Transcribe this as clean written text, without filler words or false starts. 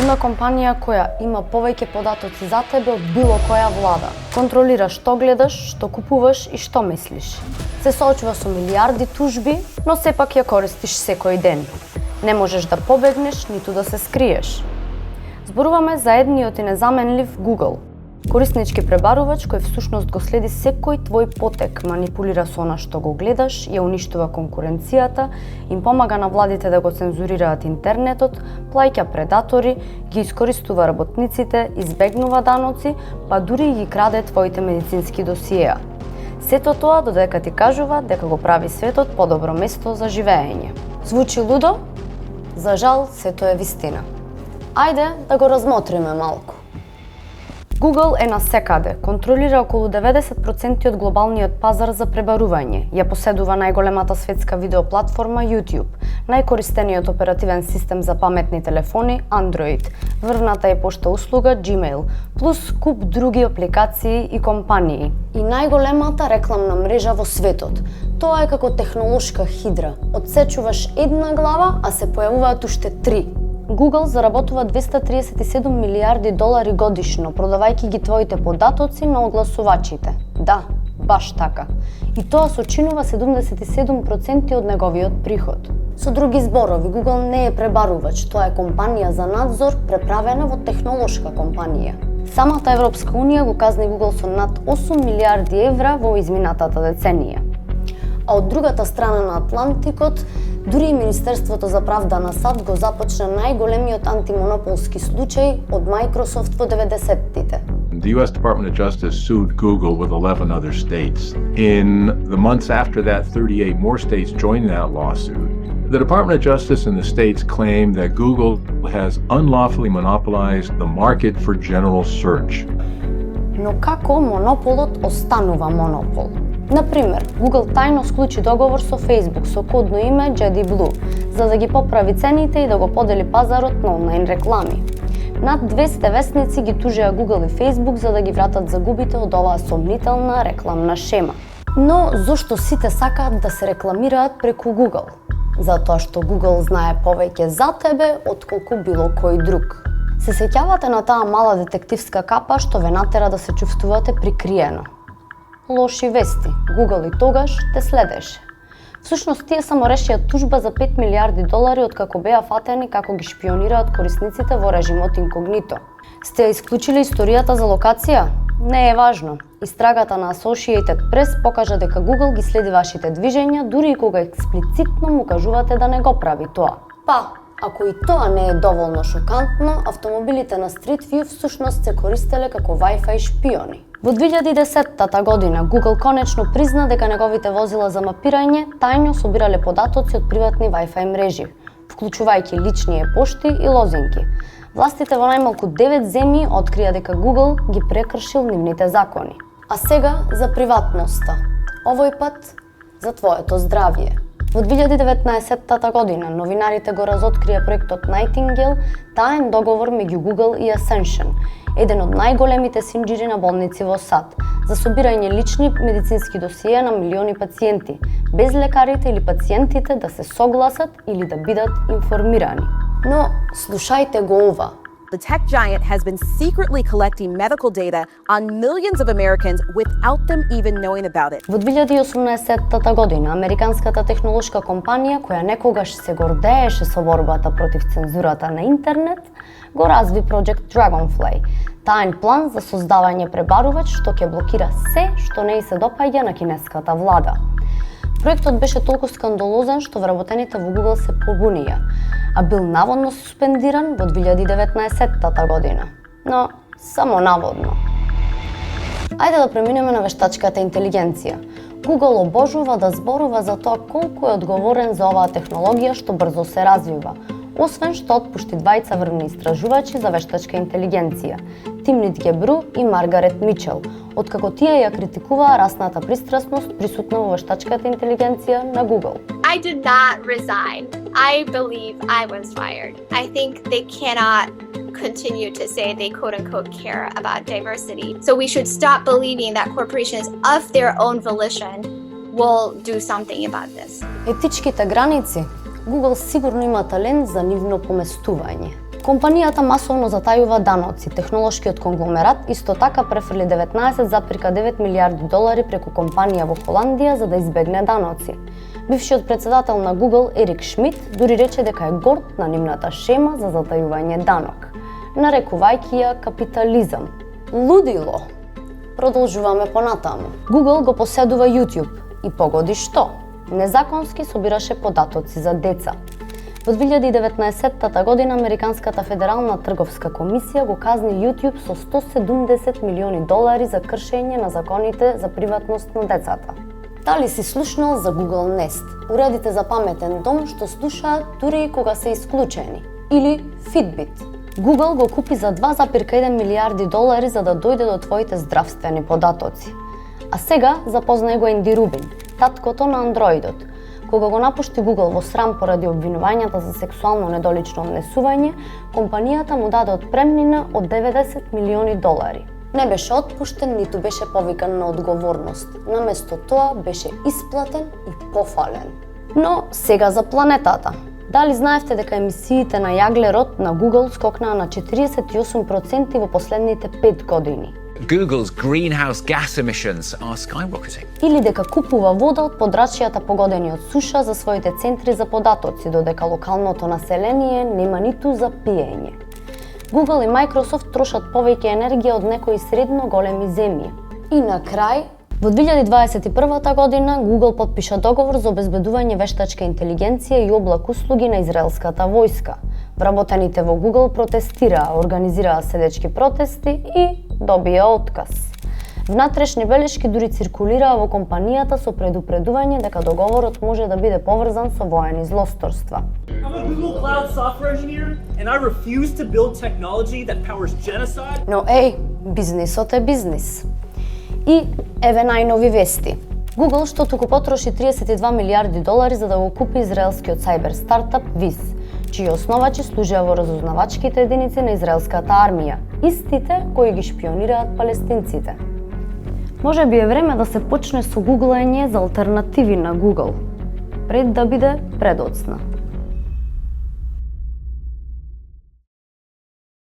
Има компанија која има повеќе податоци за тебе од било која влада. Контролира што гледаш, што купуваш и што мислиш. Се соочува со милиарди тужби, но сепак ја користиш секој ден. Не можеш да побегнеш, ниту да се скриеш. Зборуваме за едниот и незаменлив Google. Кориснички пребарувач кој всушност го следи секој твој потек, манипулира со она што го гледаш, ја уништува конкуренцијата, им помага на владите да го цензурираат интернетот, плаќа предатори, ги искористува работниците, избегнува даноци, па дури ги краде твоите медицински досиеа. Сето тоа додека ти кажува дека го прави светот подобро место за живеење. Звучи лудо? За жал, сето е вистина. Ајде да го размотриме малку. Google е насекаде, контролира околу 90% од глобалниот пазар за пребарување, ја поседува најголемата светска видеоплатформа YouTube, најкористениот оперативен систем за паметни телефони Android, врвната е пошта услуга Gmail, плюс куп други апликации и компании. И најголемата рекламна мрежа во светот. Тоа е како технолошка хидра. Отсечуваш една глава, а се појавуваат уште 3. Google заработува $237 милиарди годишно, продавајќи ги твоите податоци на огласувачите. Да, баш така. И тоа сочинува 77% од неговиот приход. Со други зборови, Google не е пребарувач, тоа е компанија за надзор преправена во технолошка компанија. Самата Европска унија го казни Google со над 8 милиарди евра во изминатата деценија. А од другата страна на Атлантикот, дури и Министерството за правда на САД го започна најголемиот антимонополски случај од Microsoft во 90-тите. The U.S. Department of Justice sued Google with 11 other states. In the months after that, 38 more states joined that lawsuit. The Department of Justice and the states claim that Google has unlawfully monopolized the market for general search. Но како монополот останува монопол? Например, Google тајно склучи договор со Facebook со кодно име JetBlue, за да ги поправи цените и да го подели пазарот на онлайн реклами. Над 200 весници ги тужеа Google и Facebook за да ги вратат загубите од оваа сомнителна рекламна шема. Но зошто сите сакаат да се рекламираат преку Google? Затоа што Google знае повеќе за тебе отколку било кој друг. Се сеќавате на таа мала детективска капа што ве натера да се чувствувате прикриено. Лоши вести, Google и тогаш те следеше. Всушност, тие само решија тужба за $5 милиарди откако беа фатени како ги шпионираат корисниците во режимот инкогнито. Сте исклучиле историјата за локација? Не е важно. Истрагата на Associated Press покажа дека Google ги следи вашите движења, дури и кога експлицитно му кажувате да не го прави тоа. Па, ако и тоа не е доволно шокантно, автомобилите на Street View всушност се користеле како Wi-Fi шпиони. Во 2010 година Google конечно призна дека неговите возила за мапирање тајно собирале податоци од приватни Wi-Fi мрежи, вклучувајќи лични пошти и лозинки. Властите во најмалку 9 земји открија дека Google ги прекршил нивните закони. А сега за приватноста. Овој пат за твоето здравје. Во 2019 година новинарите го разоткрија проектот Nightingale, таен договор меѓу Google и Ascension, еден од најголемите синџири на болници во САД, за собирање лични медицински досиеа на милиони пациенти, без лекарите или пациентите да се согласат или да бидат информирани. Но слушајте го ова. The tech giant has been secretly collecting medical data on millions of Americans without them even knowing about it. Во 2018 година, американската технолошка компанија, која некогаш се гордееше со борбата против цензурата на интернет, го разви Project Dragonfly, таен план за создавање пребарувач што ќе блокира се што не ѝ се допаѓа на кинеската влада. Проектот беше толку скандалозен што вработените во Google се побунија, а бил наводно суспендиран во 2019 година. Но само наводно. Ајде да преминеме на вештачката интелигенција. Google обожува да зборува за тоа колку е одговорен за оваа технологија што брзо се развива, освен што отпушти двајца врвни истражувачи за вештачка интелигенција, Тимнит Гебру и Маргарет Мичел, откако тие ја критикуваа расната пристрасност присутна во вештачката интелигенција на Google. I did not resign. I believe I was fired. I think they cannot continue to say they quote-unquote care about diversity. So we should stop believing that corporations of their own volition will do something about this. Етичките граници? Google сигурно има талент за нивно поместување. Компанијата масовно затајува даноци. Технолошкиот конгломерат исто така префрли 19,9 милиарди долари преку компанија во Холандија за да избегне даноци. Бившиот председател на Google Ерик Шмидт дури рече дека е горд на нивната шема за затајување данок, нарекувајќи ја капитализам. Лудило! Продолжуваме понатаму. Google го поседува YouTube и погоди што? Незаконски собираше податоци за деца. Во 2019 година Американската федерална трговска комисија го казни YouTube со 170 милиони долари за кршење на законите за приватност на децата. Дали си слушнал за Google Nest, уредите за паметен дом што слушаат дури и кога се исклучени? Или Fitbit? Google го купи за 2,1 милиарди долари за да дојде до твоите здравствени податоци. А сега запознај го Енди Рубин, таткото на андроидот. Кога го напушти Google во срам поради обвинувањата за сексуално недолично однесување, компанијата му даде отпремнина од 90 милиони долари. Не беше отпуштен, ниту беше повикан на одговорност. Наместо тоа беше исплатен и пофален. Но сега за планетата. Дали знаевте дека емисиите на јаглерод на Google скокнаа на 48% во последните 5 години? Google's greenhouse gas emissions are skyrocketing. Или дека купува вода од подрачјата погодени од суша за своите центри за податоци, додека локалното население нема ниту за пиење. Google и Microsoft трошат повеќе енергија од некои средно големи земји. И на крај, во 2021 година Google потпиша договор за обезбедување вештачка интелигенција и облак услуги на израелската војска. Вработените во Google протестираа, организираа седечки протести и добија отказ. Внатрешни белешки дури циркулираа во компанијата со предупредување дека договорот може да биде поврзан со воени злосторства. I'm a Google Cloud software engineer and I refuse to build technology that powers genocide. Но бизнисот е бизнис. И еве најнови вести. Google што туку потроши 32 милиарди долари за да го купи израелскиот сајбер стартап Wiz, чии основачи служеа во разузнавачките единици на израелската армија, истите кои ги шпионираат палестинците. Може би е време да се почне со гуглање за алтернативи на Google, пред да биде предоцна.